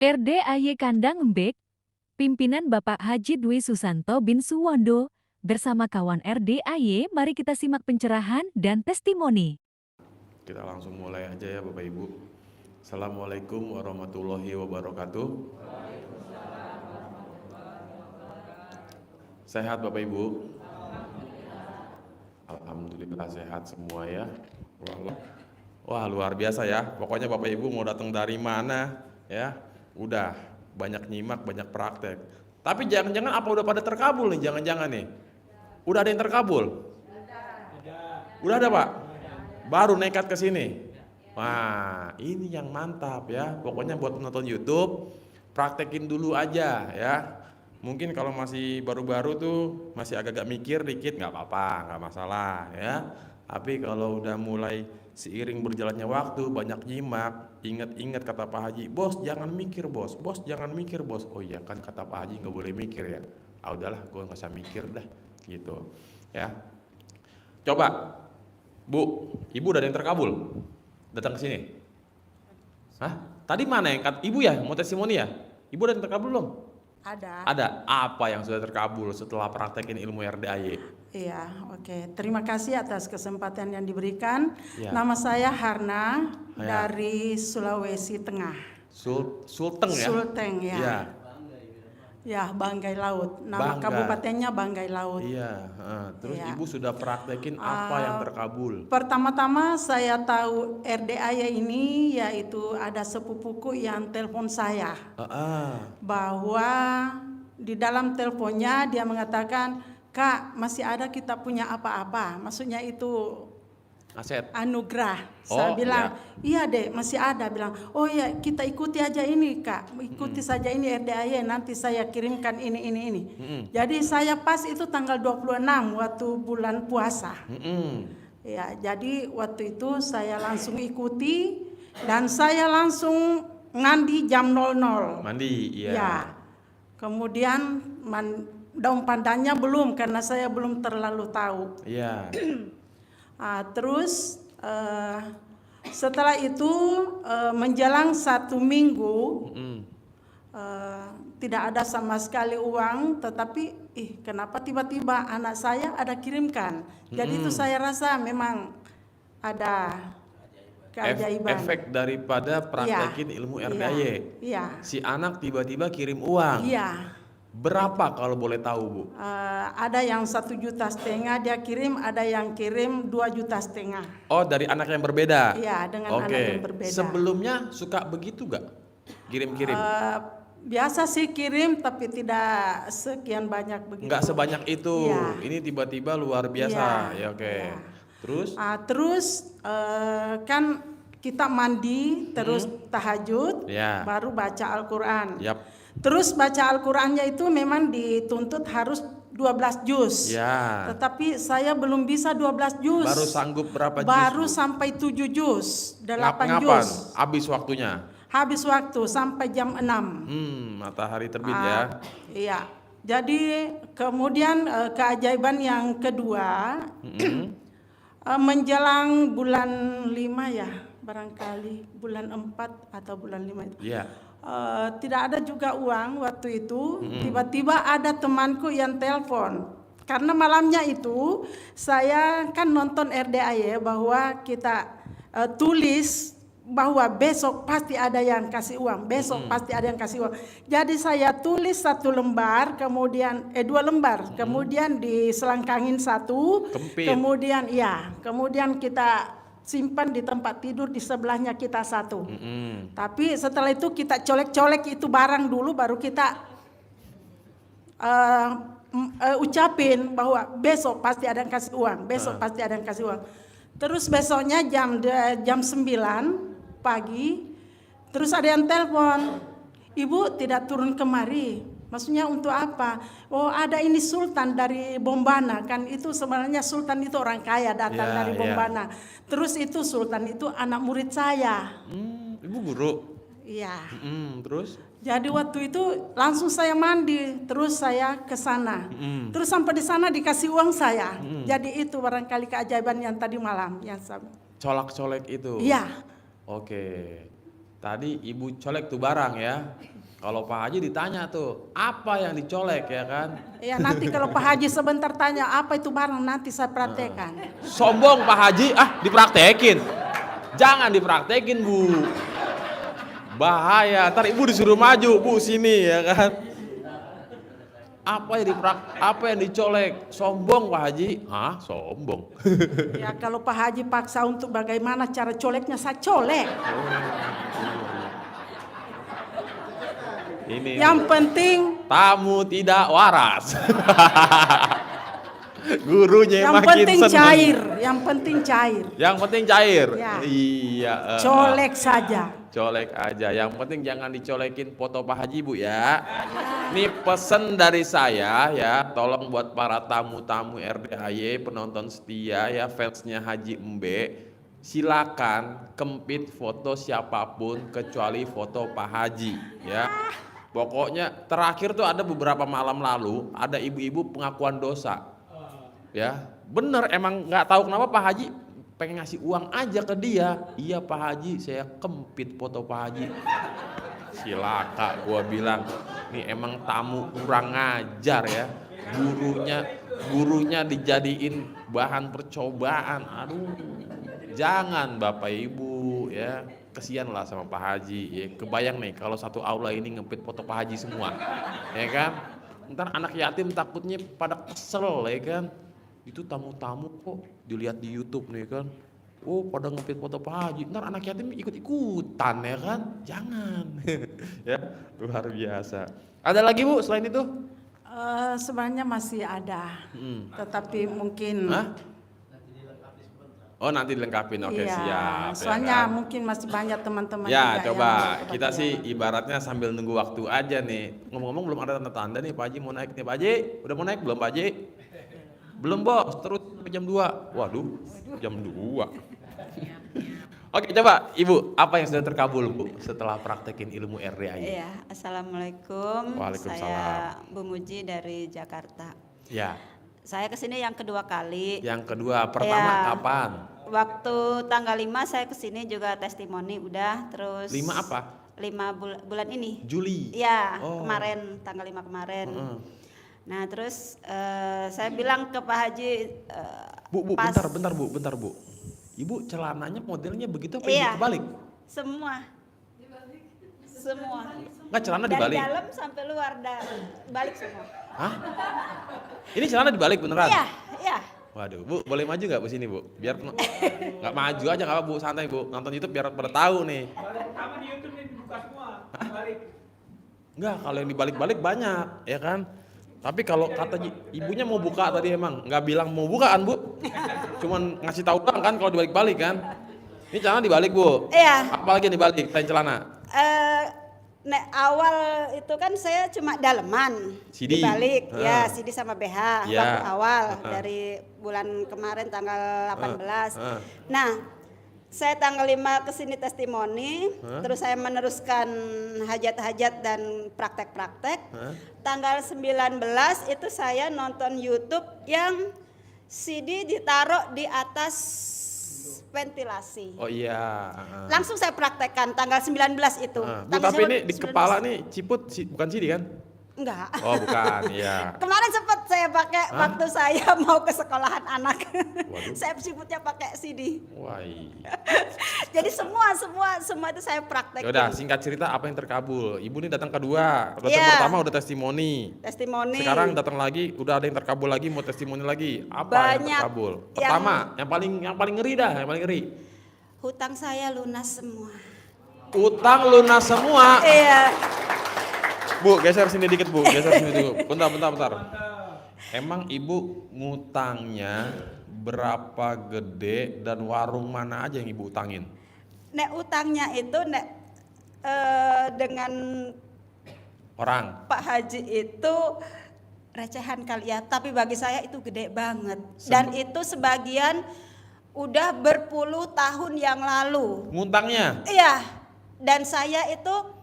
RDAY Kandang Embek, pimpinan Bapak Haji Dwi Susanto bin Suwondo, bersama kawan RDAY, mari kita simak pencerahan dan testimoni. Kita langsung mulai aja ya Bapak Ibu. Assalamualaikum warahmatullahi wabarakatuh. Sehat Bapak Ibu? Alhamdulillah sehat semua ya. Wah luar biasa ya. Pokoknya Bapak Ibu mau datang dari mana ya, udah banyak nyimak, banyak praktek. Tapi jangan-jangan apa udah pada terkabul nih? Jangan-jangan nih. Udah ada yang terkabul? Udah ada Pak? Baru nekat ke sini. Wah, ini yang mantap ya. Pokoknya buat penonton YouTube, praktekin dulu aja ya. Mungkin kalau masih baru-baru tuh masih agak-agak mikir dikit nggak apa-apa, nggak masalah ya. Tapi kalau udah mulai seiring berjalannya waktu, banyak nyimak, ingat-ingat kata Pak Haji, bos jangan mikir bos jangan mikir bos. Oh iya kan kata Pak Haji nggak boleh mikir ya. Ah udahlah, gue nggak usah mikir dah, gitu ya. Coba Bu, Ibu udah ada yang terkabul? Datang ke sini. Hah? Tadi mana yang Ibu ya? Mau testimoni ya? Ibu udah yang terkabul belum? Ada. Ada. Apa yang sudah terkabul setelah praktekin ilmu RDAY? Iya, oke. Terima kasih atas kesempatan yang diberikan. Ya. Nama saya Harna Ya. dari Sulawesi Tengah. Sulteng ya? Sulteng ya. Ya. Ya, Banggai Laut. Nama Bangga. kabupatennya Banggai Laut. Iya. Terus Iya. Ibu sudah praktekin apa yang terkabul? Pertama-tama saya tahu RDAY ini yaitu ada sepupuku yang telepon saya. Bahwa di dalam teleponnya dia mengatakan, Kak, masih ada kita punya apa-apa. Maksudnya itu Aset. anugerah. Oh, Saya bilang, iya dek, masih ada. Bilang, oh ya kita ikuti aja ini Kak, ikuti saja ini RDAY, nanti saya kirimkan ini. Jadi saya pas itu tanggal 26 waktu bulan puasa. Ya, jadi waktu itu saya langsung ikuti dan saya langsung mandi jam 00. Mandi, iya. Ya. Kemudian daun pandannya belum karena saya belum terlalu tahu. Iya. Terus setelah itu menjelang 1 minggu tidak ada sama sekali uang, tetapi kenapa tiba-tiba anak saya ada kirimkan. Jadi itu saya rasa memang ada keajaiban. Efek daripada praktekin ilmu RDAY. Iya. Si anak tiba-tiba kirim uang. Iya. Berapa kalau boleh tahu Bu? Ada yang 1,5 juta dia kirim, ada yang kirim 2,5 juta. Oh, dari anak yang berbeda? Iya, dengan anak yang berbeda. Sebelumnya suka begitu gak? Kirim-kirim? Biasa sih kirim, tapi tidak sekian banyak begitu. Nggak sebanyak itu. Ya. Ini tiba-tiba luar biasa. Ya, oke. Ya. Terus? Terus kan kita mandi, terus tahajud, Ya. baru baca Al-Quran. Yap. Terus baca Al-Qurannya itu memang dituntut harus 12 juz. Ya. Tetapi saya belum bisa 12 juz. Baru sanggup berapa juz? Baru sampai 7 juz, 8 Ngapan? juz. Habis waktunya? Habis waktu sampai jam 6. Matahari terbit ya. Iya. Jadi kemudian keajaiban yang kedua menjelang bulan 5 ya, barangkali bulan 4 atau bulan 5 itu. Iya. Tidak ada juga uang waktu itu. Tiba-tiba ada temanku yang telepon. Karena malamnya itu saya kan nonton RDAY bahwa kita tulis bahwa besok pasti ada yang kasih uang, besok pasti ada yang kasih uang. Jadi saya tulis 1 lembar, kemudian 2 lembar, kemudian diselangkangin 1, Kempit. kemudian kita simpan di tempat tidur di sebelahnya kita 1. Tapi setelah itu kita colek-colek itu barang dulu, baru kita ucapin bahwa besok pasti ada yang kasih uang, besok pasti ada yang kasih uang. Terus besoknya jam 9 pagi, terus ada yang telepon, Ibu tidak turun kemari. Maksudnya untuk apa? Oh, ada ini Sultan dari Bombana, kan itu sebenarnya Sultan itu orang kaya datang dari Bombana. Terus itu Sultan itu anak murid saya. Ibu guru? Iya. Terus? Jadi waktu itu langsung saya mandi, terus saya ke sana. Terus sampai di sana dikasih uang saya. Jadi itu barangkali keajaiban yang tadi malam yang saya. Colak-colek itu? Iya. Oke. Tadi ibu colek tuh barang ya. Kalau Pak Haji ditanya tuh, apa yang dicolek ya kan? Ya nanti kalau Pak Haji sebentar tanya apa itu barang nanti saya praktekkan. Sombong Pak Haji, dipraktekin. Jangan dipraktekin Bu. Bahaya, ntar ibu disuruh maju Bu sini ya kan. Apa yang dicolek? Sombong Pak Haji. Sombong. Ya kalau Pak Haji paksa untuk bagaimana cara coleknya saya colek. Ini Yang penting tamu tidak waras. Gurunya yang makin penting senang. cair, yang penting cair. Yang penting cair. Ya. Iya. Colek saja. Colek aja. Yang penting jangan dicolekin foto Pak Haji Bu ya. Ini pesen dari saya ya. Tolong buat para tamu-tamu RDAY, penonton setia ya, fansnya Haji Embe. Silakan kempit foto siapapun kecuali foto Pak Haji ya. Pokoknya terakhir tuh ada beberapa malam lalu ada ibu-ibu pengakuan dosa. Ya, bener emang nggak tahu kenapa Pak Haji pengen ngasih uang aja ke dia. Iya Pak Haji, saya kempit foto Pak Haji. Silaka gua bilang, nih emang tamu kurang ngajar ya. Gurunya dijadiin bahan percobaan. Aduh, jangan Bapak Ibu ya. Kesian lah sama Pak Haji ya. Kebayang nih kalau satu aula ini ngempit foto Pak Haji semua. Ya kan? Ntar anak yatim takutnya pada kesel ya kan. Itu tamu-tamu kok dilihat di YouTube nih kan. Oh pada ngempit foto Pak Haji. Ntar anak yatim ikut-ikutan ya kan. Jangan. Ya luar biasa. Ada lagi Bu selain itu? Sebenarnya masih ada, tetapi mungkin. Oh nanti dilengkapin, oke iya, siap. soalnya ya kan? mungkin masih banyak teman-teman Ya juga coba yang kita sih ibaratnya sambil nunggu waktu aja nih. Ngomong-ngomong belum ada tanda-tanda nih Pak Haji mau naik nih Pak Haji. Udah mau naik belum Pak Haji? Belum Bos, terus sampai jam 2. Waduh, jam 2. Oke coba Ibu, apa yang sudah terkabul Bu setelah praktekin ilmu RDAY? Iya, Assalamualaikum. Waalaikumsalam. Saya Bu Muji dari Jakarta. Ya, Saya kesini yang kedua kali. yang kedua, pertama Ya. kapan? Waktu tanggal 5 saya kesini juga testimoni udah, terus 5 apa? 5 bulan ini. Juli. Iya, Oh. kemarin tanggal 5 kemarin. Heeh. Nah, terus saya bilang ke Pak Haji Bu, pas bentar Bu. Ibu celananya modelnya begitu apa Iya. ibu kebalik? semua. Nggak, celana Dari dibalik. dalam sampai luar balik semua. Hah? Ini celana dibalik beneran? Iya, iya. Waduh, Bu, boleh maju nggak Bu sini Bu? Biar nggak maju aja nggak apa Bu, santai Bu. Nonton YouTube biar pada tahu nih. Sama di YouTube nih dibuka semua, balik. Nggak, kalau yang dibalik-balik banyak, ya kan? Tapi kalau kata ibunya mau buka tadi emang nggak bilang mau bukaan Bu, cuman ngasih tahu doang kan kalau dibalik-balik kan? Ini celana dibalik Bu. Iya. Apalagi yang dibalik selain celana? Awal itu kan saya cuma daleman CD. dibalik Ah. ya CD sama BH Ya. waktu awal Ah. dari bulan kemarin tanggal 18. Ah. Nah, saya tanggal 5 kesini testimoni, terus saya meneruskan hajat-hajat dan praktek-praktek. Tanggal 19 itu saya nonton YouTube yang CD ditaruh di atas ventilasi. Oh iya. Langsung saya praktekkan tanggal 19 itu. Bu, Tanggal tapi ini di 19. kepala nih ciput bukan CD kan? Enggak. Oh bukan, iya. Kemarin sempat saya pakai waktu saya mau ke sekolahan anak. Waduh. Saya sibuknya pakai CD. Wah. Iya. Jadi semua itu saya praktekin. Yaudah, singkat cerita apa yang terkabul? Ibu ini datang kedua, datang Iya. pertama udah testimoni. Testimoni. Sekarang datang lagi, udah ada yang terkabul lagi, mau testimoni lagi. Apa yang Banyak terkabul? yang- Pertama, yang paling ngeri dah, yang paling ngeri. Hutang saya lunas semua. Utang lunas semua. Iya. Bu, geser sini dikit Bu, geser sini dulu. Bentar. Emang Ibu ngutangnya berapa gede dan warung mana aja yang Ibu utangin? Nek utangnya itu dengan Orang. Pak Haji itu recehan kali ya, tapi bagi saya itu gede banget. Dan itu sebagian udah berpuluh tahun yang lalu. Ngutangnya? Iya. Dan saya itu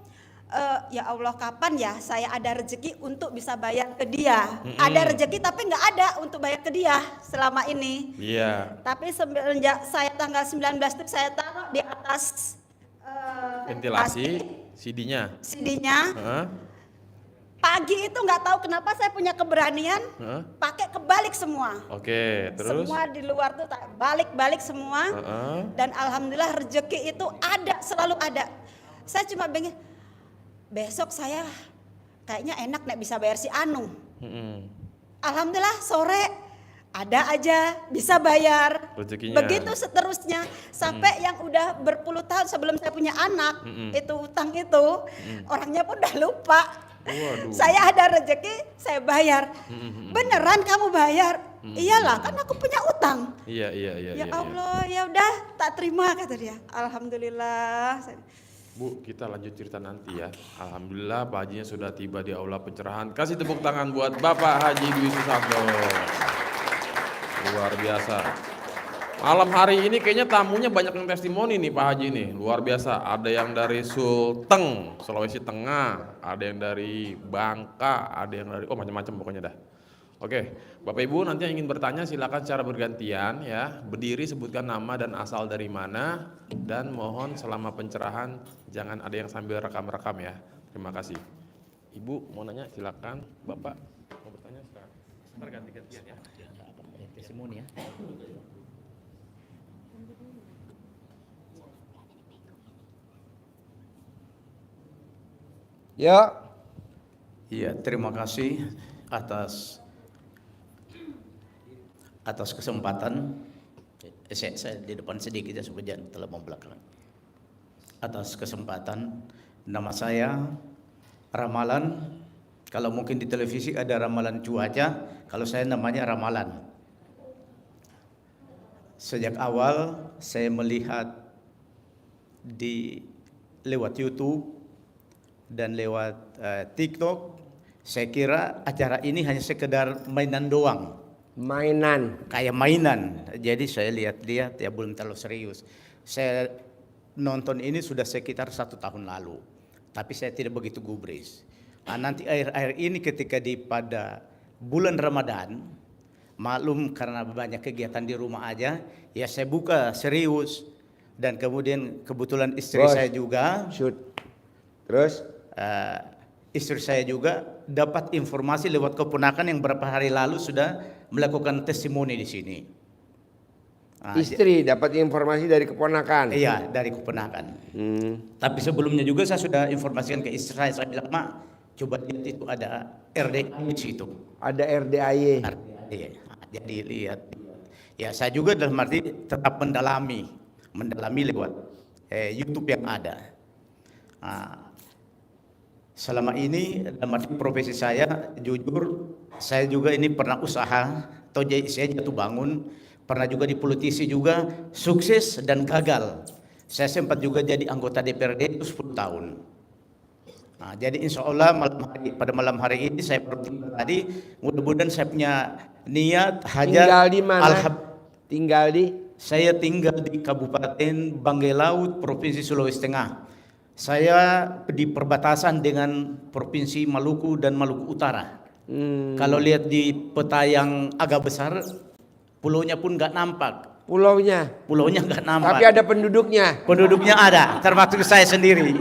ya Allah kapan ya saya ada rezeki untuk bisa bayar ke dia. Ada rezeki tapi nggak ada untuk bayar ke dia selama ini. Iya. Tapi semenjak saya tanggal 19 itu saya taruh di atas Ventilasi, CD-nya. CD-nya. Heeh, Pagi itu nggak tahu kenapa saya punya keberanian heeh. pakai kebalik semua. Oke, terus? Semua di luar tuh balik-balik semua. Heeh. Dan alhamdulillah rezeki itu ada, selalu ada. Saya cuma pengen besok saya kayaknya enak nek bisa bayar si Anu. Mm-mm. Alhamdulillah sore ada aja bisa bayar. Rezekinya. Begitu seterusnya sampai yang udah berpuluh tahun sebelum saya punya anak itu utang itu orangnya pun udah lupa. Waduh. Saya ada rezeki saya bayar. Beneran kamu bayar? Iyalah kan aku punya utang. Iya. Ya Iya. Allah ya udah tak terima kata dia. Alhamdulillah. Bu, kita lanjut cerita nanti ya. Alhamdulillah Pak Hajinya sudah tiba di aula pencerahan. Kasih tepuk tangan buat Bapak Haji Dwi Susanto. Luar biasa. Malam hari ini kayaknya tamunya banyak yang testimoni nih Pak Haji nih. Luar biasa. Ada yang dari Sulteng, Sulawesi Tengah. Ada yang dari Bangka. Ada yang dari, macam-macam pokoknya dah. Oke, Bapak Ibu nanti yang ingin bertanya silakan secara bergantian ya. Berdiri sebutkan nama dan asal dari mana. Dan mohon selama pencerahan jangan ada yang sambil rekam-rekam ya. Terima kasih. Ibu mau nanya silakan. Bapak mau bertanya sekarang. Berganti-gantian ya. Testimoni ya. Ya, Iya, terima kasih atas kesempatan. Saya di depan sedikit ya supaya jangan terlalu belakang. Atas kesempatan, nama saya Ramalan. Kalau mungkin di televisi ada ramalan cuaca, kalau saya namanya Ramalan. Sejak awal saya melihat lewat YouTube dan lewat TikTok, saya kira acara ini hanya sekedar mainan doang. mainan. Kayak mainan. Jadi saya lihat-lihat ya belum terlalu serius. Saya nonton ini sudah sekitar 1 tahun lalu. Tapi saya tidak begitu gubris. Nanti akhir-akhir ini ketika pada bulan Ramadan, maklum karena banyak kegiatan di rumah aja, ya saya buka serius. Dan kemudian kebetulan istri Bos. saya juga, Shoot. Terus? istri saya juga dapat informasi lewat keponakan yang beberapa hari lalu sudah melakukan testimoni di sini. Istri dapat informasi dari keponakan. Iya, dari keponakan. Tapi sebelumnya juga saya sudah informasikan ke istri saya bilang, "Mak, coba lihat itu ada RDA di situ." Ada RDAY. Iya. Jadi lihat. Ya, saya juga dalam arti tetap mendalami lewat YouTube yang ada. Selama ini dalam arti profesi saya, jujur saya juga ini pernah usaha atau saya jatuh bangun, pernah juga di politisi juga, sukses dan gagal. Saya sempat juga jadi anggota DPRD itu 10 tahun. Jadi insya Allah pada malam hari ini saya tadi mudah-mudahan saya punya niat hajat. Tinggal di mana? Tinggal di? Saya tinggal di Kabupaten Banggai Laut, Provinsi Sulawesi Tengah. Saya di perbatasan dengan Provinsi Maluku dan Maluku Utara. Kalau lihat di peta yang agak besar, pulaunya pun nggak nampak. Pulaunya nggak nampak. tapi ada penduduknya. Penduduknya ada, termasuk saya sendiri.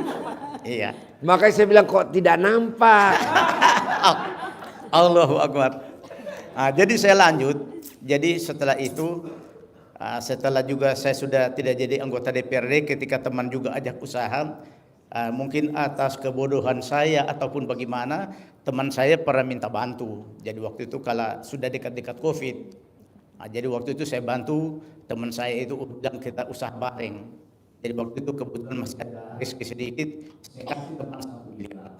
Iya. Makanya saya bilang kok tidak nampak. Allahu Akbar. Jadi saya lanjut. Jadi setelah itu, setelah juga saya sudah tidak jadi anggota DPRD, ketika teman juga ajak usaha, mungkin atas kebodohan saya ataupun bagaimana, teman saya pernah minta bantu. Jadi waktu itu kalau sudah dekat-dekat COVID, jadi waktu itu saya bantu teman saya itu dan kita usaha bareng. Jadi waktu itu kebetulan masih ada rezeki sedikit, saya kasih teman 1 miliar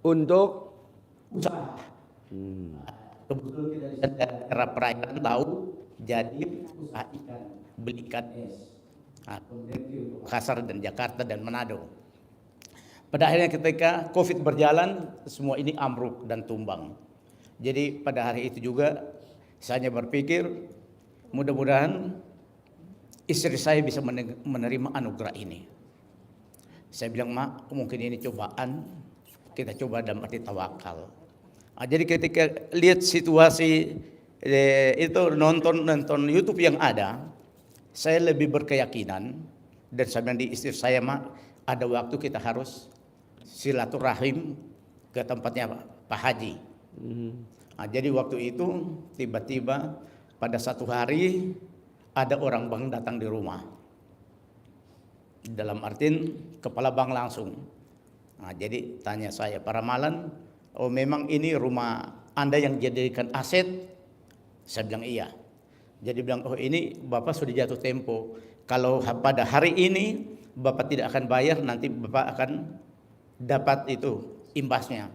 Untuk usaha. Kebetulan kita di daerah perairan laut, jadi usaha ikan, beli ikan es. Makassar dan Jakarta dan Manado. Pada akhirnya ketika COVID berjalan, semua ini ambruk dan tumbang. Jadi pada hari itu juga saya berpikir mudah-mudahan istri saya bisa menerima anugerah ini. Saya bilang, "Mak, mungkin ini cobaan, kita coba dalam arti tawakal." Jadi ketika lihat situasi itu nonton YouTube yang ada, saya lebih berkeyakinan dan saya bilang di istri saya, "Mak, ada waktu kita harus silaturahim ke tempatnya Pak Haji. Nah, jadi waktu itu tiba-tiba pada satu hari ada orang bank datang di rumah. Dalam artian kepala bank langsung. Nah, jadi tanya saya, Pak Ramalan, oh memang ini rumah Anda yang dijadikan aset? Saya bilang iya. Jadi bilang, oh ini Bapak sudah jatuh tempo. Kalau pada hari ini Bapak tidak akan bayar, nanti Bapak akan dapat itu imbasnya.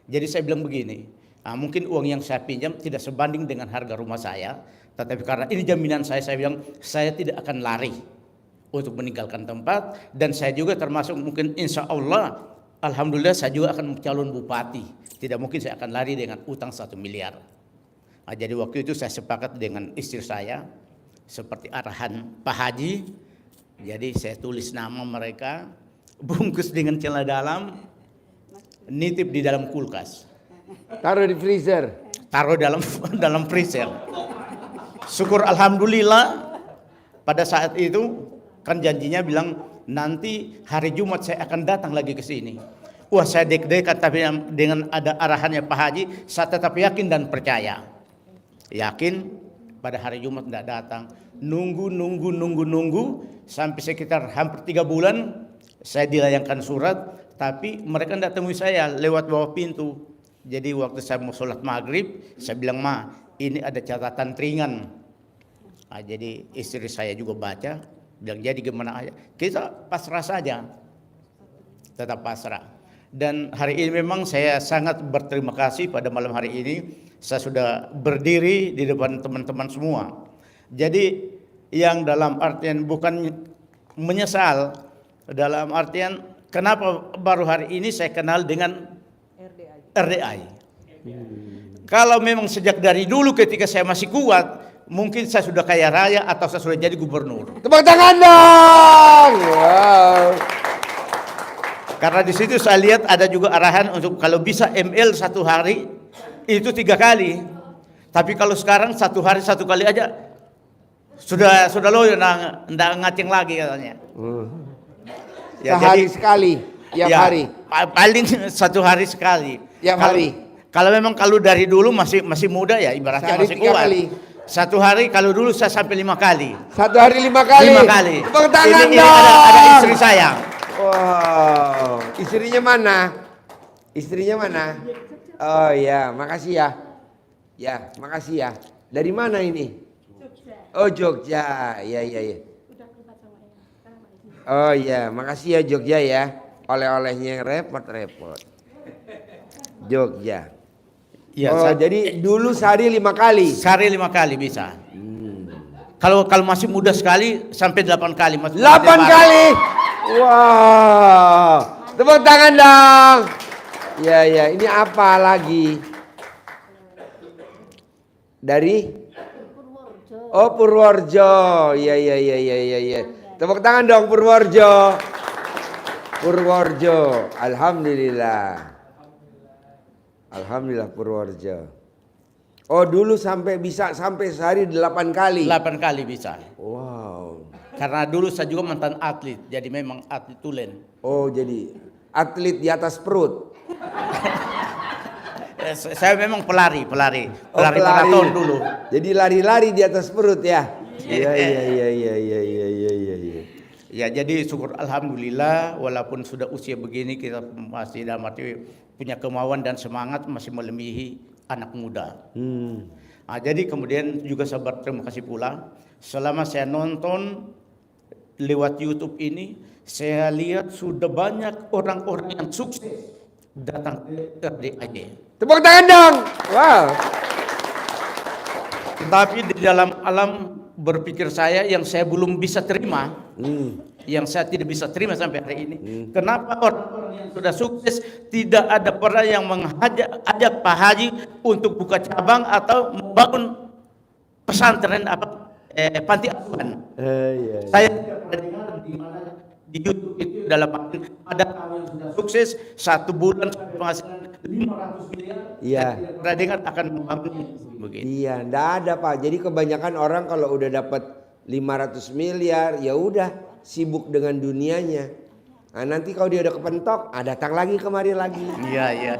Jadi saya bilang begini, mungkin uang yang saya pinjam tidak sebanding dengan harga rumah saya, tetapi karena ini jaminan saya bilang saya tidak akan lari untuk meninggalkan tempat, dan saya juga termasuk mungkin insya Allah, alhamdulillah saya juga akan calon bupati. Tidak mungkin saya akan lari dengan utang 1 miliar. Nah, jadi waktu itu saya sepakat dengan istri saya seperti arahan Pak Haji. Jadi saya tulis nama mereka, bungkus dengan celana dalam, nitip di dalam kulkas, Taruh di freezer. taruh dalam freezer. Syukur alhamdulillah pada saat itu kan janjinya bilang nanti hari Jumat saya akan datang lagi ke sini. Wah, saya deg-degan, tapi dengan ada arahannya Pak Haji, saya tetap yakin dan percaya. Yakin pada hari Jumat tidak datang. Nunggu sampai sekitar hampir 3 bulan saya dilayangkan surat, tapi mereka tidak temui saya lewat bawah pintu. Jadi waktu saya mau sholat maghrib, saya bilang, Ma, ini ada catatan ringan. Nah, jadi istri saya juga baca, bilang jadi gimana aja. Kita pasrah saja, tetap pasrah. Dan hari ini memang saya sangat berterima kasih pada malam hari ini. Saya sudah berdiri di depan teman-teman semua. Jadi yang dalam artian bukan menyesal, dalam artian kenapa baru hari ini saya kenal dengan RDI. Kalau memang sejak dari dulu ketika saya masih kuat, mungkin saya sudah kaya raya atau saya sudah jadi gubernur. Tepuk tangan dong. Wow. Karena di situ saya lihat ada juga arahan untuk kalau bisa ML 1 hari itu 3 kali. Tapi kalau sekarang 1 hari 1 kali aja sudah loyo, nggak ngaceng lagi katanya. Ya, Sehari jadi, sekali, tiap ya, hari. Paling 1 hari sekali. Tiap hari. Kalau memang kalau dari dulu masih muda ya ibaratnya Sehari masih 3 kuat. kali. 1 hari kalau dulu saya sampai 5 kali. 1 hari 5 kali. 5 kali. Tepuk tangan Ini dong. ada istri saya. Wow. Istrinya mana? Istrinya mana? Oh ya, makasih ya. Ya, makasih ya. Dari mana ini? Oh, Jogja. Ya. Oh ya, makasih ya Jogja ya. Oleh-olehnya yang repot-repot. Jogja. Ya, Oh, jadi dulu sehari 5 kali. sehari 5 kali bisa. Kalau masih muda sekali sampai 8 kali. 8 kali. Wow. Tepuk tangan dong. Ya, ini apa lagi? Dari? Oh, Purworejo. Ya. Tepuk tangan dong Purworejo. Purworejo. Alhamdulillah. Alhamdulillah Purworejo. Oh, dulu sampai sehari 8 kali. 8 kali bisa. Wow. Karena dulu saya juga mantan atlet, jadi memang atlet tulen. Oh, jadi atlet di atas perut. Saya memang pelari Oh, maraton dulu. Jadi lari-lari di atas perut ya. Iya. Ya, jadi syukur alhamdulillah walaupun sudah usia begini kita masih dalam arti punya kemauan dan semangat masih melebihi anak muda. Nah, jadi kemudian juga saya berterima kasih pula selama saya nonton lewat YouTube ini, saya lihat sudah banyak orang-orang yang sukses datang ke RDAJ. Tepuk tangan dong. Wow. Tetapi di dalam alam berpikir saya yang saya belum bisa terima, yang saya tidak bisa terima sampai hari ini, kenapa orang-orang yang sudah sukses tidak ada pernah yang mengajak Pak Haji untuk buka cabang atau membangun pesantren panti asuhan. Saya tidak pernah dengar di mana di YouTube itu dalam ada yang sudah sukses 1 bulan sampai penghasilan 500 miliar. Iya. Saya tidak pernah dengar akan membangun begitu. Iya, enggak ada Pak. Jadi kebanyakan orang kalau udah dapat 500 miliar, ya udah sibuk dengan dunianya. Nah, nanti kalau dia udah kepentok, datang lagi kemari lagi. Iya.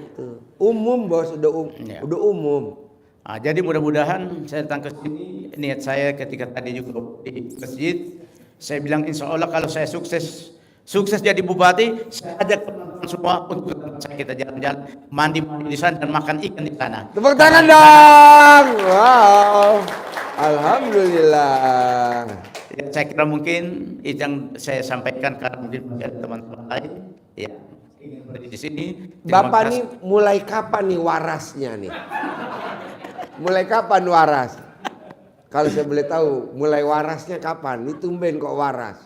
Itu umum bos, Iya. udah umum. Nah, jadi mudah-mudahan saya datang ke sini, niat saya ketika tadi juga di masjid, saya bilang insya Allah kalau saya sukses jadi bupati, saya ajak teman-teman semua untuk kita jalan-jalan, mandi di sana dan makan ikan di sana. Tepuk tangan dong. Wow. Alhamdulillah. Ya, saya kira mungkin itu yang saya sampaikan karena mungkin masih ada teman-teman lain. Ya, ingin berada di sini. Terima Bapak kasih. nih mulai kapan nih warasnya nih? Mulai kapan waras? Kalau saya boleh tahu, mulai warasnya kapan? Ini tumben kok waras.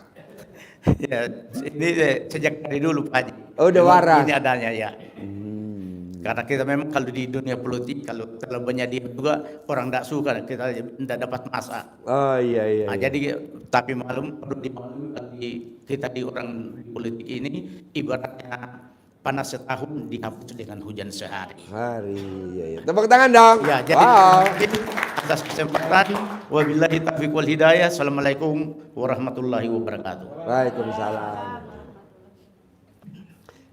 Ya, ini sejak dari dulu Pak Haji. Oh, udah Memang waras. Ini adanya ya. Karena kita memang kalau di dunia politik kalau terlalu banyak dia juga orang tidak suka, kita tidak dapat masa. Oh iya. Nah, jadi tapi maklum perlu dimaklumi kita di orang politik ini ibaratnya panas setahun dihapus dengan hujan sehari. Iya. Tepuk tangan dong. Ya, jadi atas kesempatan wabillahi taufiq wal hidayah. Assalamualaikum warahmatullahi wabarakatuh. Waalaikumsalam.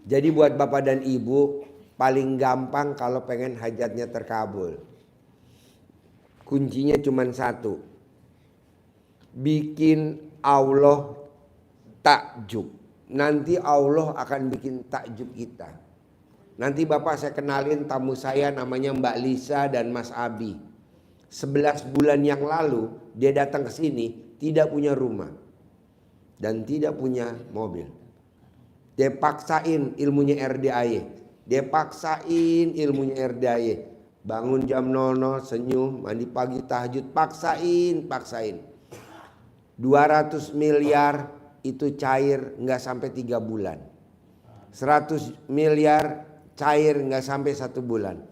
Jadi buat Bapak dan Ibu paling gampang kalau pengen hajatnya terkabul. Kuncinya cuma satu. Bikin Allah takjub. Nanti Allah akan bikin takjub kita. Nanti Bapak saya kenalin tamu saya namanya Mbak Lisa dan Mas Abi. 11 bulan yang lalu dia datang ke sini tidak punya rumah dan tidak punya mobil. Dia paksain ilmunya RDAY. Dia paksain ilmunya RDAY. Bangun jam 00, senyum, mandi pagi, tahajud, paksain. 200 miliar itu cair nggak sampai 3 bulan. 100 miliar cair nggak sampai 1 bulan.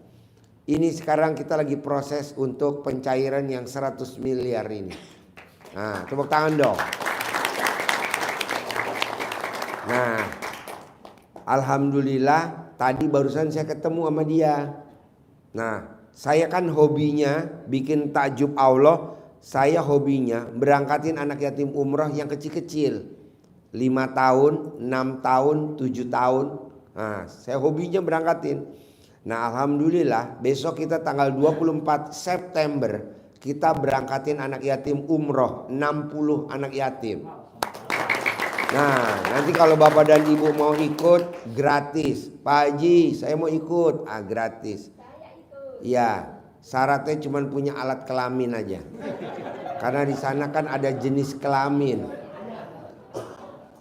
Ini sekarang kita lagi proses untuk pencairan yang 100 miliar ini. Nah, tepuk tangan dong. Nah, alhamdulillah tadi barusan saya ketemu sama dia. Nah, saya kan hobinya bikin takjub Allah. Saya hobinya berangkatin anak yatim umroh yang kecil-kecil. 5 tahun, 6 tahun, 7 tahun. Nah, saya hobinya berangkatin. Nah, alhamdulillah besok kita tanggal 24 September kita berangkatin anak yatim umroh 60 anak yatim. Nah, nanti kalau Bapak dan Ibu mau ikut gratis. Pak Haji, saya mau ikut. Gratis. Ya, syaratnya cuma punya alat kelamin aja. Karena di sana kan ada jenis kelamin.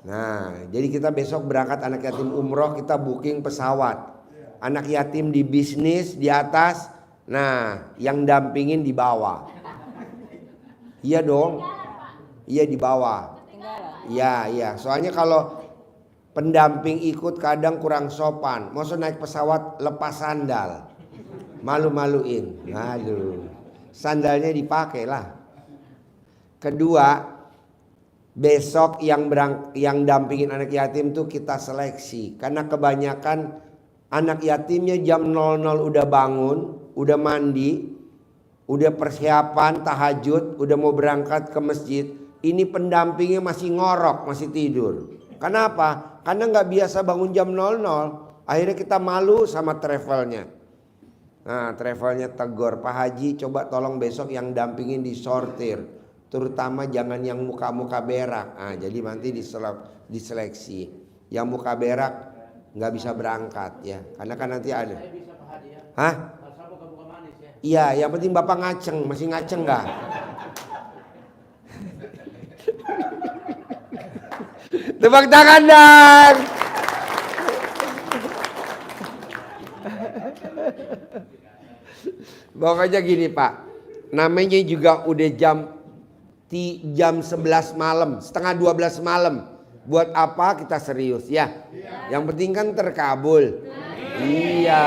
Nah, jadi kita besok berangkat anak yatim umroh, kita booking pesawat. Anak yatim di bisnis di atas, nah yang dampingin di bawah. Iya dong. Iya di bawah. Iya. Soalnya kalau pendamping ikut kadang kurang sopan. Maksud naik pesawat lepas sandal. Malu-maluin. Aduh. Sandalnya dipakai lah. Kedua, besok yang dampingin anak yatim tuh kita seleksi. Karena kebanyakan anak yatimnya jam 00 udah bangun, udah mandi, udah persiapan tahajud, udah mau berangkat ke masjid. Ini pendampingnya masih ngorok, masih tidur. Kenapa? Karena nggak biasa bangun jam 00. Akhirnya kita malu sama travelnya. Nah, travelnya tegur, Pak Haji coba tolong besok yang dampingin disortir. Terutama jangan yang muka-muka berak. Nah, jadi nanti diseleksi. Yang muka berak nggak bisa berangkat ya. Karena kan nanti ada. Hah? Iya, yang penting Bapak ngaceng. Masih ngaceng nggak? Tepuk tangan dong. Pokoknya gini Pak, namanya juga udah jam 11 malam, setengah 12 malam. Buat apa kita serius ya? Yang penting kan terkabul. Iya.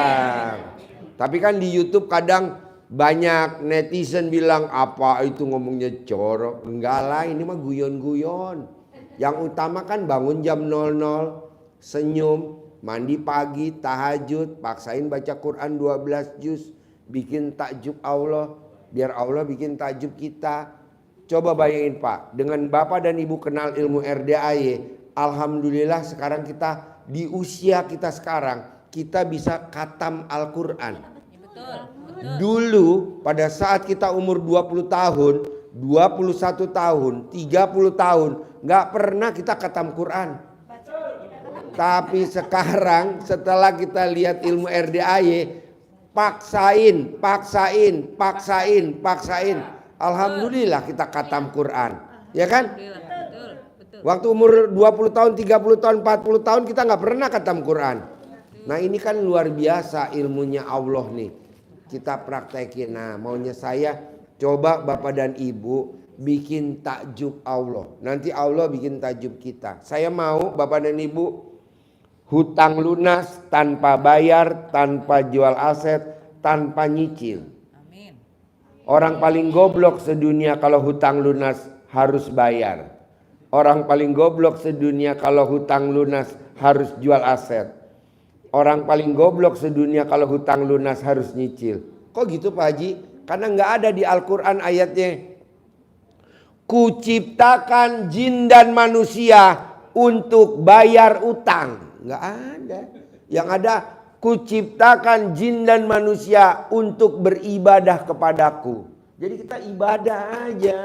Tapi kan di YouTube kadang banyak netizen bilang apa itu ngomongnya jorok. Enggak lah, ini mah guyon-guyon. Yang utama kan bangun jam 00, senyum, mandi pagi, tahajud, paksain baca Quran 12 juz, bikin takjub Allah, biar Allah bikin takjub kita. Coba bayangin Pak, dengan Bapak dan Ibu kenal ilmu RDAY, Alhamdulillah sekarang kita di usia kita sekarang kita bisa khatam Al-Quran. Dulu pada saat kita umur 20 tahun, 21 tahun, 30 tahun, nggak pernah kita khatam Quran. Tapi sekarang setelah kita lihat ilmu RDAY, paksain. Alhamdulillah kita khatam Quran. Ya kan? Waktu umur 20 tahun, 30 tahun, 40 tahun kita nggak pernah khatam Quran. Nah ini kan luar biasa ilmunya Allah nih. Kita praktekin. Nah maunya saya coba Bapak dan Ibu bikin takjub Allah. Nanti Allah bikin takjub kita. Saya mau Bapak dan Ibu hutang lunas tanpa bayar, tanpa jual aset, tanpa nyicil. Amin. Orang paling goblok sedunia kalau hutang lunas harus bayar. Orang paling goblok sedunia kalau hutang lunas harus jual aset. Orang paling goblok sedunia kalau hutang lunas harus nyicil. Kok gitu Pak Haji? Karena nggak ada di Al-Quran ayatnya. Kuciptakan jin dan manusia untuk bayar utang. Nggak ada. Yang ada kuciptakan jin dan manusia untuk beribadah kepadaku. Jadi kita ibadah aja.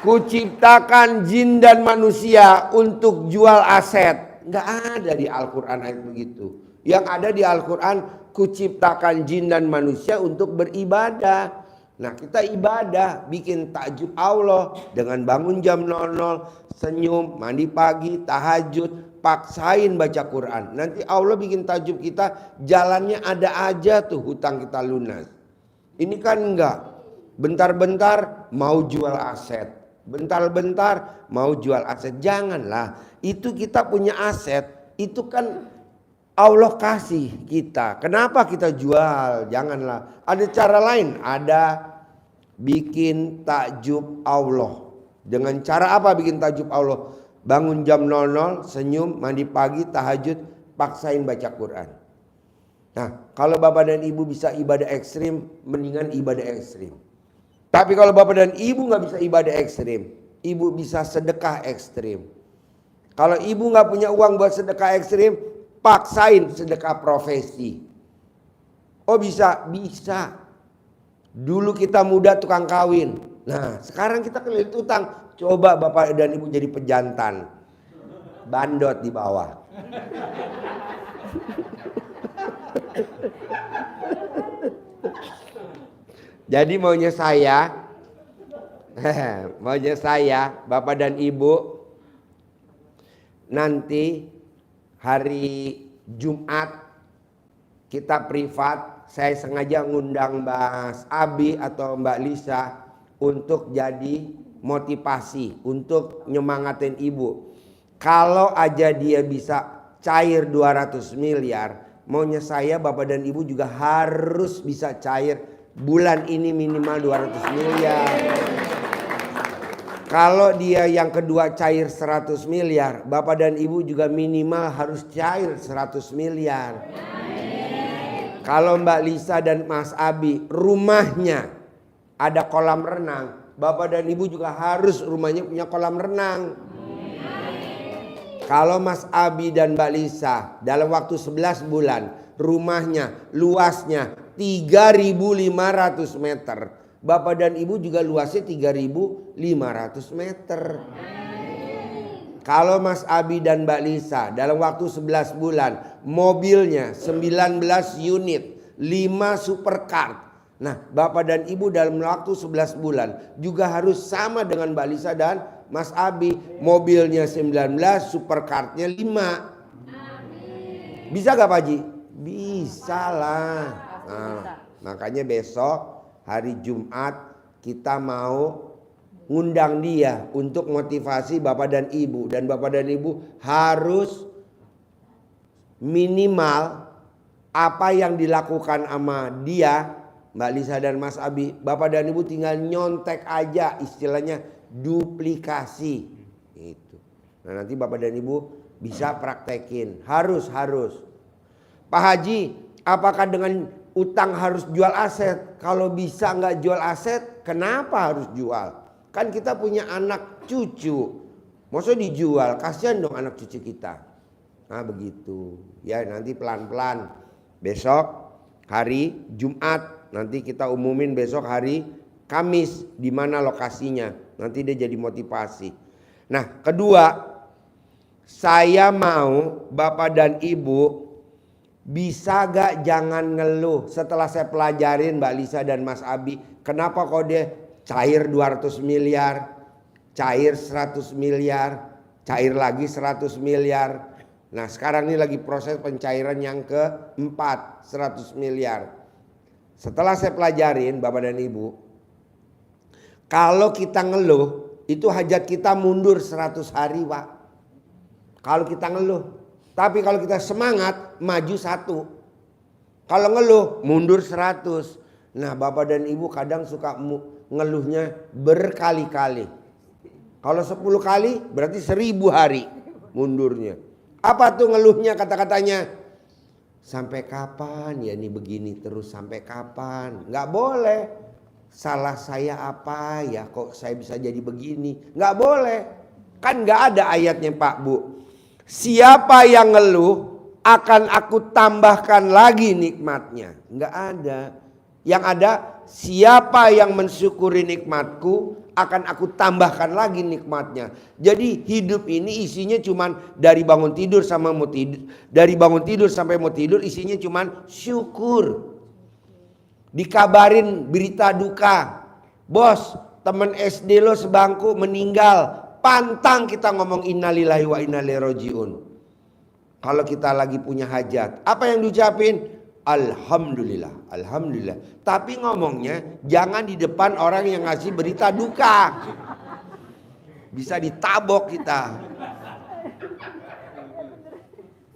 Kuciptakan jin dan manusia untuk jual aset. Nggak ada di Al-Quran ayat begitu. Yang ada di Al-Quran kuciptakan jin dan manusia untuk beribadah. Nah kita ibadah, bikin takjub Allah dengan bangun jam 00, senyum, mandi pagi, tahajud, paksain baca Quran. Nanti Allah bikin takjub kita, jalannya ada aja tuh hutang kita lunas. Ini kan enggak, bentar-bentar mau jual aset, bentar-bentar mau jual aset. Janganlah, itu kita punya aset, itu kan Allah kasih kita. Kenapa kita jual? Janganlah. Ada cara lain. Ada bikin takjub Allah. Dengan cara apa bikin takjub Allah? Bangun jam 00, senyum, mandi pagi, tahajud, paksain baca Quran. Nah, kalau Bapak dan Ibu bisa ibadah ekstrim, mendingan ibadah ekstrim. Tapi kalau Bapak dan Ibu nggak bisa ibadah ekstrim, Ibu bisa sedekah ekstrim. Kalau Ibu nggak punya uang buat sedekah ekstrim, paksain sedekah profesi. Oh bisa, bisa. Dulu kita muda tukang kawin. Nah sekarang kita kelilit utang. Coba Bapak dan Ibu jadi pejantan. Bandot di bawah. Jadi maunya saya, Bapak dan Ibu, nanti hari Jumat kita privat, saya sengaja ngundang Mbak Abi atau Mbak Lisa untuk jadi motivasi, untuk nyemangatin Ibu. Kalau aja dia bisa cair 200 miliar, maunya saya Bapak dan Ibu juga harus bisa cair bulan ini minimal 200 miliar. Kalau dia yang kedua cair 100 miliar, Bapak dan Ibu juga minimal harus cair 100 miliar. Kalau Mbak Lisa dan Mas Abi rumahnya ada kolam renang, Bapak dan Ibu juga harus rumahnya punya kolam renang. Kalau Mas Abi dan Mbak Lisa dalam waktu 11 bulan rumahnya luasnya 3.500 meter, Bapak dan Ibu juga luasnya 3.500 meter. Kalau Mas Abi dan Mbak Lisa dalam waktu 11 bulan mobilnya 19 unit, 5 supercar. Nah Bapak dan Ibu dalam waktu 11 bulan juga harus sama dengan Mbak Lisa dan Mas Abi. Mobilnya 19, supercarnya 5. Bisa gak Pak Haji? Bisa lah. Nah, makanya besok hari Jumat kita mau ngundang dia untuk motivasi Bapak dan Ibu. Dan Bapak dan Ibu harus minimal apa yang dilakukan sama dia, Mbak Lisa dan Mas Abi, Bapak dan Ibu tinggal nyontek aja, istilahnya duplikasi. Gitu. Nah nanti Bapak dan Ibu bisa praktekin. Harus. Pak Haji, apakah dengan utang harus jual aset? Kalau bisa nggak jual aset, kenapa harus jual? Kan kita punya anak cucu. Maksudnya dijual, kasihan dong anak cucu kita. Nah begitu. Ya nanti pelan-pelan. Besok hari Jumat, nanti kita umumin besok hari Kamis di mana lokasinya. Nanti dia jadi motivasi. Nah, kedua, saya mau Bapak dan Ibu bisa gak jangan ngeluh. Setelah saya pelajarin Mbak Lisa dan Mas Abi, kenapa kok dia cair 200 miliar, cair 100 miliar, cair lagi 100 miliar. Nah sekarang ini lagi proses pencairan yang keempat, 100 miliar. Setelah saya pelajarin Bapak dan Ibu, kalau kita ngeluh itu hajat kita mundur 100 hari Pak. Kalau kita ngeluh. Tapi kalau kita semangat maju 1. Kalau ngeluh mundur 100. Nah Bapak dan Ibu kadang suka ngeluhnya berkali-kali. Kalau 10 kali berarti 1000 hari mundurnya. Apa tuh ngeluhnya kata-katanya? Sampai kapan ya ini begini terus, sampai kapan? Nggak boleh. Salah saya apa ya kok saya bisa jadi begini? Nggak boleh. Kan nggak ada ayatnya Pak Bu. Siapa yang ngeluh akan aku tambahkan lagi nikmatnya. Nggak ada. Yang ada siapa yang mensyukuri nikmatku akan aku tambahkan lagi nikmatnya. Jadi hidup ini isinya cuman dari bangun tidur sama mau tidur, dari bangun tidur sampai mau tidur isinya cuman syukur. Dikabarin berita duka, bos temen SD lo sebangku meninggal, pantang kita ngomong innalillahi wa inna ilaihi rajiun. Kalau kita lagi punya hajat, apa yang diucapin? Alhamdulillah, alhamdulillah. Tapi ngomongnya jangan di depan orang yang ngasih berita duka. Bisa ditabok kita.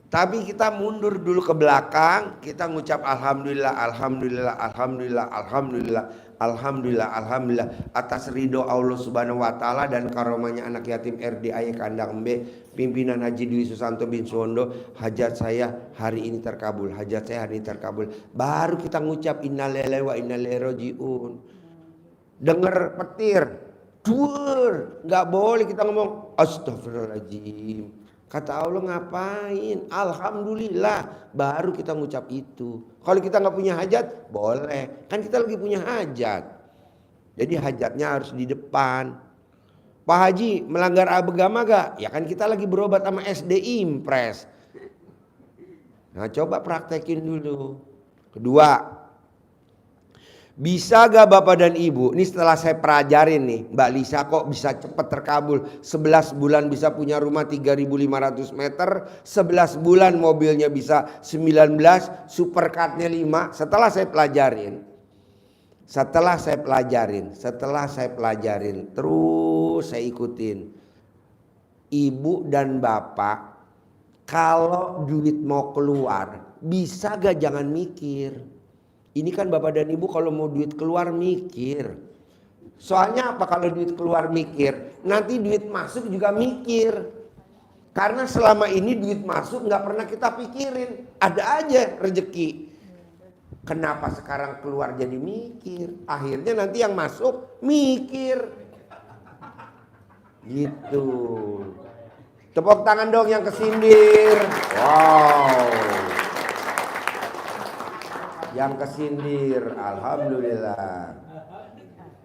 Tapi kita mundur dulu ke belakang, kita ngucap alhamdulillah, alhamdulillah, alhamdulillah, alhamdulillah, alhamdulillah, alhamdulillah atas ridho Allah Subhanahu wa taala dan karomahnya anak yatim RDAY Kandang Embe, pimpinan Haji Dwi Susanto bin Suwondo, hajat saya hari ini terkabul, hajat saya hari ini terkabul. Baru kita ngucap innalillahi wa inna ilaihi rajiun. Dengar petir, dur, nggak boleh kita ngomong astagfirullahaladzim. Kata Allah ngapain? Alhamdulillah. Baru kita ngucap itu. Kalau kita nggak punya hajat, boleh. Kan kita lagi punya hajat. Jadi hajatnya harus di depan. Pak Haji melanggar agama gak? Ya kan kita lagi berobat sama SD Impres. Nah coba praktekin dulu. Kedua, bisa gak Bapak dan Ibu, ini setelah saya pelajarin nih, Mbak Lisa kok bisa cepat terkabul. 11 bulan bisa punya rumah 3.500 meter, 11 bulan mobilnya bisa 19, supercardnya 5. Setelah saya pelajarin, terus saya ikutin. Ibu dan Bapak, kalau duit mau keluar, bisa gak jangan mikir. Ini kan Bapak dan Ibu kalau mau duit keluar mikir. Soalnya apa kalau duit keluar mikir? Nanti duit masuk juga mikir. Karena selama ini duit masuk nggak pernah kita pikirin. Ada aja rezeki. Kenapa sekarang keluar jadi mikir? Akhirnya nanti yang masuk mikir. Gitu. Tepuk tangan dong yang kesindir. Wow. Yang kesindir, alhamdulillah.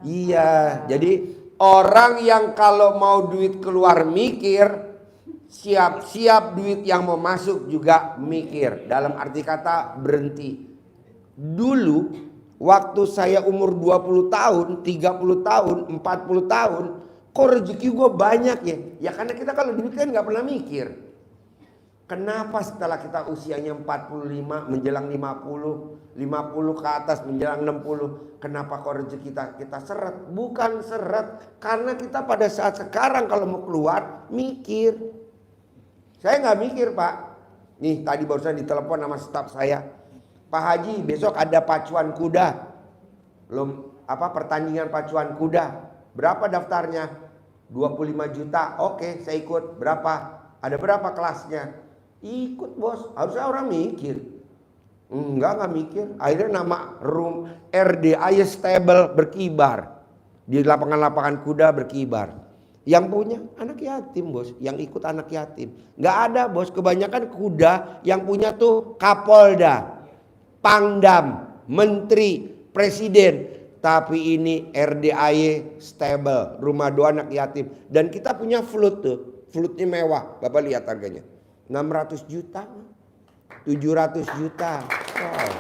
Iya, jadi orang yang kalau mau duit keluar mikir, siap-siap duit yang mau masuk juga mikir. Dalam arti kata berhenti. Dulu waktu saya umur 20 tahun, 30 tahun, 40 tahun, kok rezeki gue banyak ya? Ya karena kita kalau duit kan gak pernah mikir. Kenapa setelah kita usianya 45 menjelang 50 ke atas menjelang 60, kenapa kok rezeki kita seret? Bukan seret, karena kita pada saat sekarang kalau mau keluar mikir. Saya nggak mikir Pak. Nih tadi barusan ditelepon sama staf saya, Pak Haji besok ada pacuan kuda, pertandingan pacuan kuda. Berapa daftarnya? 25 juta. Oke, saya ikut. Berapa? Ada berapa kelasnya? Ikut bos. Harusnya orang mikir. Enggak mikir. Akhirnya nama room RDAY stable berkibar. Di lapangan-lapangan kuda berkibar. Yang punya anak yatim bos, yang ikut anak yatim. Nggak ada bos, kebanyakan kuda yang punya tuh Kapolda, Pangdam, Menteri, Presiden. Tapi ini RDAY stable, rumah doa anak yatim. Dan kita punya flute tuh, flute-nya mewah. Bapak lihat harganya, 600 juta, 700 juta. Wow,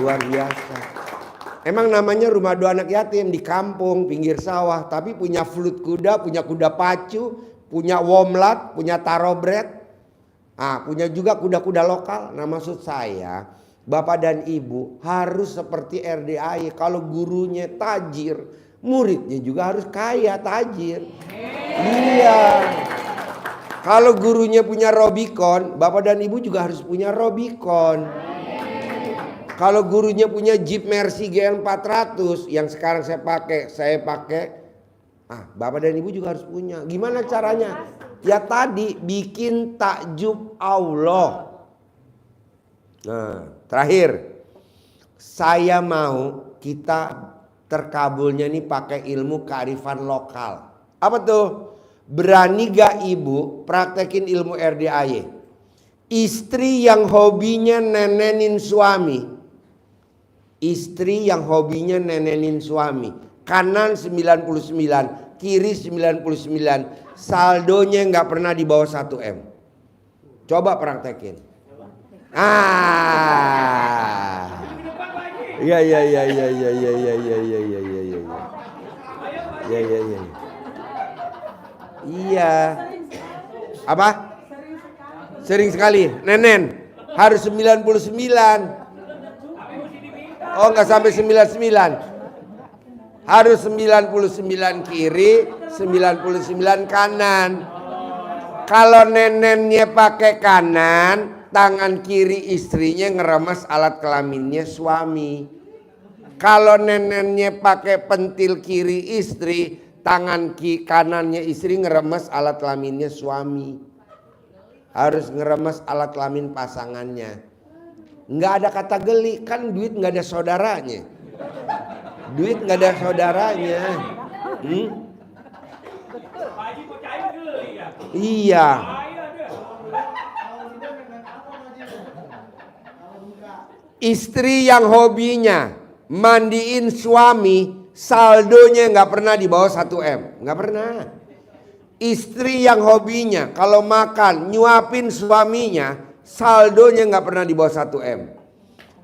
luar biasa. Emang namanya rumah doa anak yatim di kampung, pinggir sawah. Tapi punya flute kuda, punya kuda pacu, punya womlat, punya tarobret. Punya juga kuda-kuda lokal. Nah maksud saya, Bapak dan Ibu harus seperti RDAY. Kalau gurunya tajir, muridnya juga harus kaya tajir. Iya. Kalau gurunya punya Robicon, Bapak dan Ibu juga harus punya Robicon. Kalau gurunya punya Jeep Mercy GL 400 yang sekarang saya pakai, Bapak dan Ibu juga harus punya. Gimana caranya? Ya tadi bikin takjub Allah. Nah, terakhir, saya mau kita terkabulnya nih pakai ilmu kearifan lokal. Apa tuh? Berani gak Ibu praktekin ilmu RDAY? Istri yang hobinya nenenin suami. Istri yang hobinya nenenin suami. Kanan 99, kiri 99. Saldonya nggak pernah di bawah 1 M. Coba praktekin. Iya. Iya. Apa? Sering sekali. Nenen harus 99. Oh nggak sampai 99. Harus 99 kiri, 99 kanan. Kalau nenennya pakai kanan, tangan kiri istrinya ngeremas alat kelaminnya suami. Kalau nenennya pakai pentil kiri istri, tangan kanannya istri ngeremas alat kelaminnya suami. Harus ngeremas alat kelamin pasangannya. Nggak ada kata geli, kan duit nggak ada saudaranya. Duit nggak ada saudaranya. Iya. Istri yang hobinya mandiin suami, saldonya nggak pernah di bawah 1 M. Nggak pernah. Istri yang hobinya kalau makan nyuapin suaminya, saldonya nggak pernah di bawah 1 M.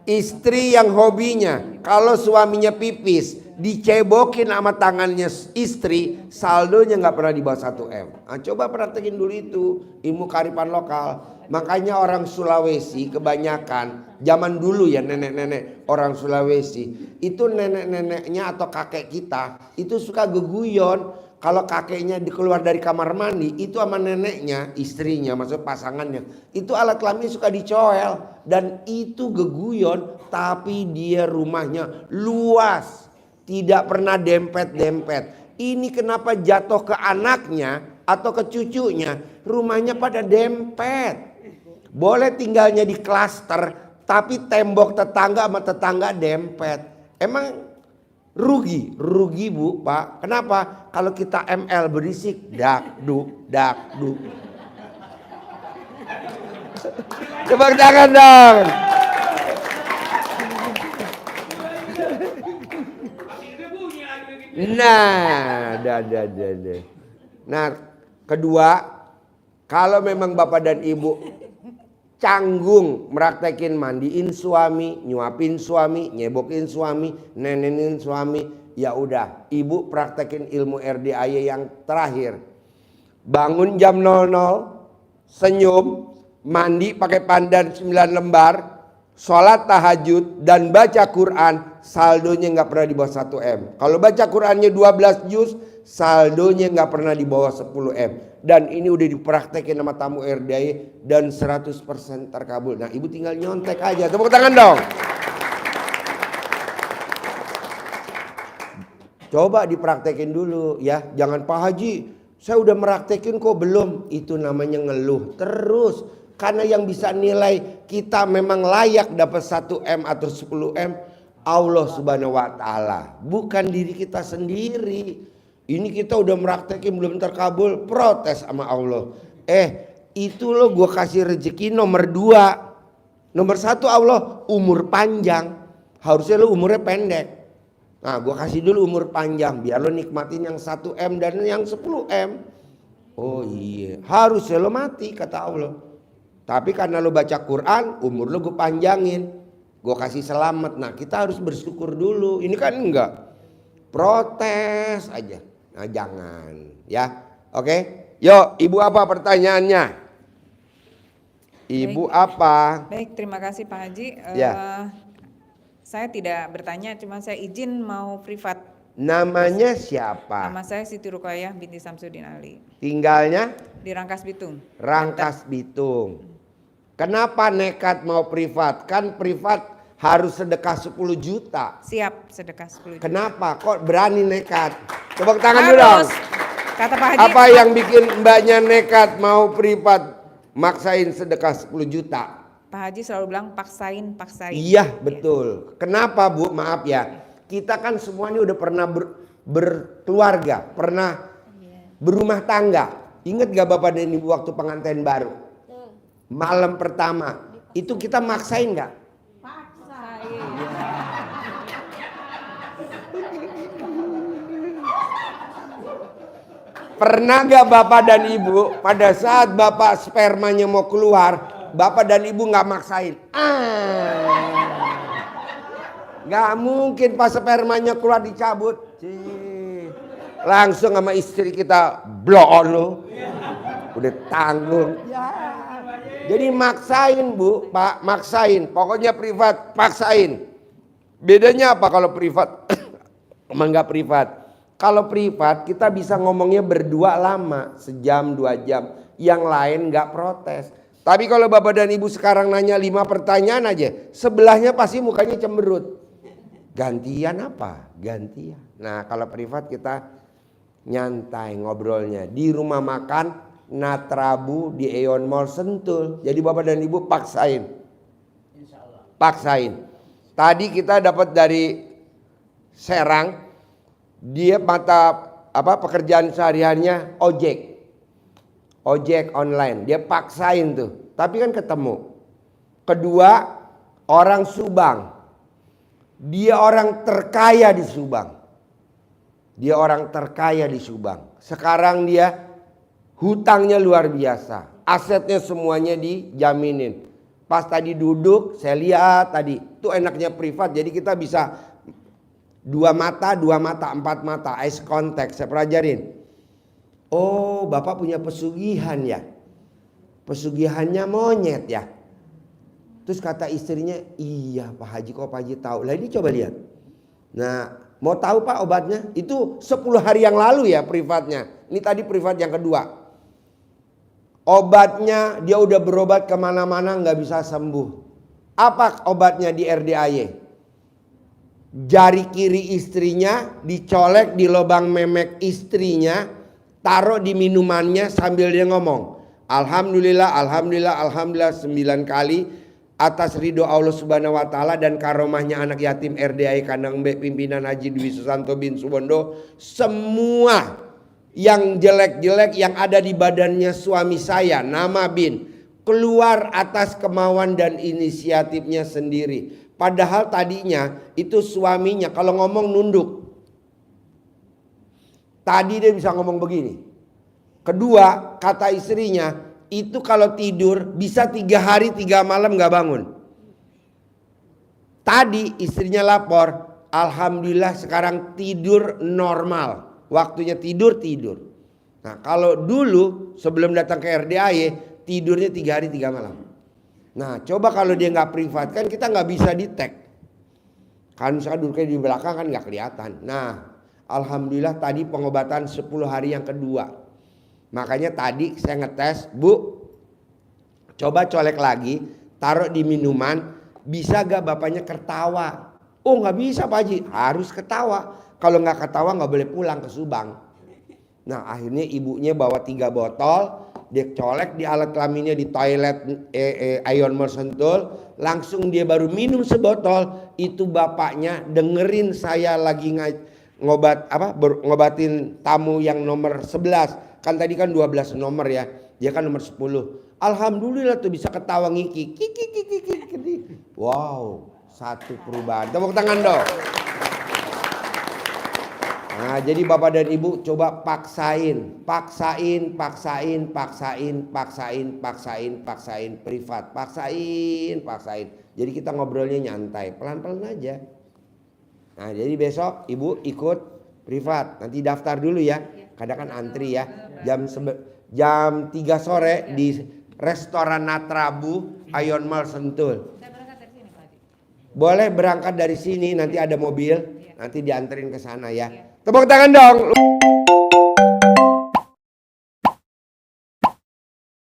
Istri yang hobinya kalau suaminya pipis dicebokin sama tangannya istri, saldonya nggak pernah di bawah 1 M. Coba praktekin dulu itu ilmu kearifan lokal. Makanya orang Sulawesi kebanyakan zaman dulu ya, nenek-nenek orang Sulawesi itu nenek-neneknya atau kakek kita itu suka geguyon. Kalau kakeknya keluar dari kamar mandi, itu sama neneknya, istrinya, maksud pasangannya, itu alat kelamin suka dicoel. Dan itu geguyon, tapi dia rumahnya luas. Tidak pernah dempet-dempet. Ini kenapa jatuh ke anaknya atau ke cucunya, rumahnya pada dempet. Boleh tinggalnya di klaster, tapi tembok tetangga sama tetangga dempet. Emang rugi Bu, Pak. Kenapa? Kalau kita ML berisik, dak duk. Tepuk tangan dong. Nah, Nah, kedua, kalau memang Bapak dan Ibu canggung meraktekin mandiin suami, nyuapin suami, nyebokin suami, nenenin suami, ya udah, Ibu praktekin ilmu RDAY yang terakhir. Bangun jam 00, senyum, mandi pakai pandan 9 lembar, sholat tahajud dan baca Quran, saldonya nggak pernah di bawah 1 M. Kalau baca Qurannya 12 juz, saldonya nggak pernah di bawah 10 M. Dan ini udah dipraktekin sama tamu RDAY dan 100% terkabul. Nah, Ibu tinggal nyontek aja. Tepuk tangan dong. Coba dipraktekin dulu ya. Jangan, Pak Haji, saya udah meraktekin kok belum. Itu namanya ngeluh terus. Karena yang bisa nilai kita memang layak dapat 1 M atau 10 M, Allah Subhanahu wa Ta'ala. Bukan diri kita sendiri. Ini kita udah meraktekin belum terkabul, protes sama Allah. Itu lo gue kasih rezeki nomor 2. Nomor 1 Allah umur panjang. Harusnya lo umurnya pendek. Nah gue kasih dulu umur panjang biar lo nikmatin yang 1M dan yang 10M. Oh iya, harusnya lo mati kata Allah. Tapi karena lo baca Quran, umur lo gue panjangin. Gue kasih selamat. Nah kita harus bersyukur dulu. Ini kan enggak. Protes aja. Nah jangan ya. Oke. Yuk ibu apa pertanyaannya? Ibu apa? Baik, terima kasih Pak Haji. Ya. Saya tidak bertanya, cuma saya izin mau privat. Namanya siapa? Nama saya Siti Ruqayyah binti Samsudin Ali. Tinggalnya? Di Rangkas Bitung. Rangkas Bitung. Kenapa nekat mau privat? Kan privat harus sedekah 10 juta. Siap sedekah 10 juta. Kenapa? Kok berani nekat? Tepuk tangan dulu dong. Kata Pak Haji. Apa yang bikin mbaknya nekat mau privat? Maksain sedekah 10 juta. Pak Haji selalu bilang paksain. Iya betul. Kenapa Bu? Maaf ya. Kita kan semuanya udah pernah berkeluarga. Pernah berumah tangga. Ingat gak Bapak dan Ibu waktu pengantin baru? Malam pertama. Itu kita maksain gak? Pernah gak Bapak dan Ibu pada saat Bapak spermanya mau keluar, Bapak dan Ibu gak maksain? Gak mungkin pas spermanya keluar dicabut. Langsung sama istri kita blow on lo. Udah tanggung. Jadi maksain Bu, Pak, maksain. Pokoknya privat, paksain. Bedanya apa kalau privat? Emang gak privat. Kalau privat kita bisa ngomongnya berdua lama, sejam 2 jam. Yang lain gak protes. Tapi kalau Bapak dan Ibu sekarang nanya 5 pertanyaan aja, sebelahnya pasti mukanya cemberut. Gantian apa? Gantian. Nah kalau privat kita nyantai ngobrolnya. Di rumah makan Natrabu di Aeon Mall Sentul. Jadi Bapak dan Ibu paksain. Paksain. Tadi kita dapat dari Serang. Dia pekerjaan sehariannya ojek online. Dia paksain tuh, tapi kan ketemu. Kedua, orang Subang. Dia orang terkaya di Subang. Sekarang dia hutangnya luar biasa. Asetnya semuanya dijaminin. Pas tadi duduk, saya lihat tadi itu enaknya privat. Jadi kita bisa 2 mata, 4 mata, eye contact, saya pelajarin. Oh, Bapak punya pesugihan ya? Pesugihannya monyet ya? Terus kata istrinya, iya Pak Haji, kok Pak Haji tahu? Lah ini coba lihat. Nah, mau tahu Pak obatnya? Itu 10 hari yang lalu ya privatnya. Ini tadi privat yang kedua. Obatnya dia udah berobat kemana-mana nggak bisa sembuh. Apa obatnya di RDAY? Jari kiri istrinya dicolek di lubang memek istrinya, taruh di minumannya sambil dia ngomong Alhamdulillah, Alhamdulillah, Alhamdulillah 9 kali atas ridho Allah Subhanahu wa taala dan karomahnya anak yatim RDAY Kandang Mbek pimpinan Haji Dwi Susanto bin Suwondo. Semua yang jelek-jelek yang ada di badannya suami saya, nama bin, keluar atas kemauan dan inisiatifnya sendiri. Padahal tadinya itu suaminya kalau ngomong nunduk. Tadi dia bisa ngomong begini. Kedua, kata istrinya, itu kalau tidur bisa 3 hari 3 malam gak bangun. Tadi istrinya lapor, Alhamdulillah sekarang tidur normal. Waktunya tidur. Nah kalau dulu sebelum datang ke RDAY tidurnya 3 hari 3 malam. Nah coba kalau dia nggak privat kan kita nggak bisa di-tag. Kan misalkan duduknya di belakang kan nggak kelihatan. Nah Alhamdulillah tadi pengobatan 10 hari yang kedua. Makanya tadi saya ngetes, Bu, coba colek lagi, taruh di minuman, bisa gak bapaknya ketawa? Oh nggak bisa Pak Haji, harus ketawa. Kalau nggak ketawa nggak boleh pulang ke Subang. Nah akhirnya ibunya bawa 3 botol. Dia colek di alat kelaminnya di toilet Aeon Mall Sentul. Langsung dia baru minum sebotol. Itu bapaknya dengerin saya lagi ngobatin tamu yang nomor 11. Kan tadi kan 12 nomor ya. Dia kan nomor 10. Alhamdulillah tuh bisa ketawa ngiki. Kiki. Wow, satu perubahan. Tepuk tangan dong. Nah, jadi Bapak dan Ibu coba paksain privat, paksain. Jadi kita ngobrolnya nyantai, pelan-pelan aja. Nah, jadi besok Ibu ikut privat, nanti daftar dulu ya. Kadang kan antri ya. Jam 3 sore di restoran Natrabu, Ion Mall Sentul. Saya berangkat dari sini Pak Haji. Boleh berangkat dari sini, nanti ada mobil, nanti dianterin ke sana ya. Tepuk tangan dong.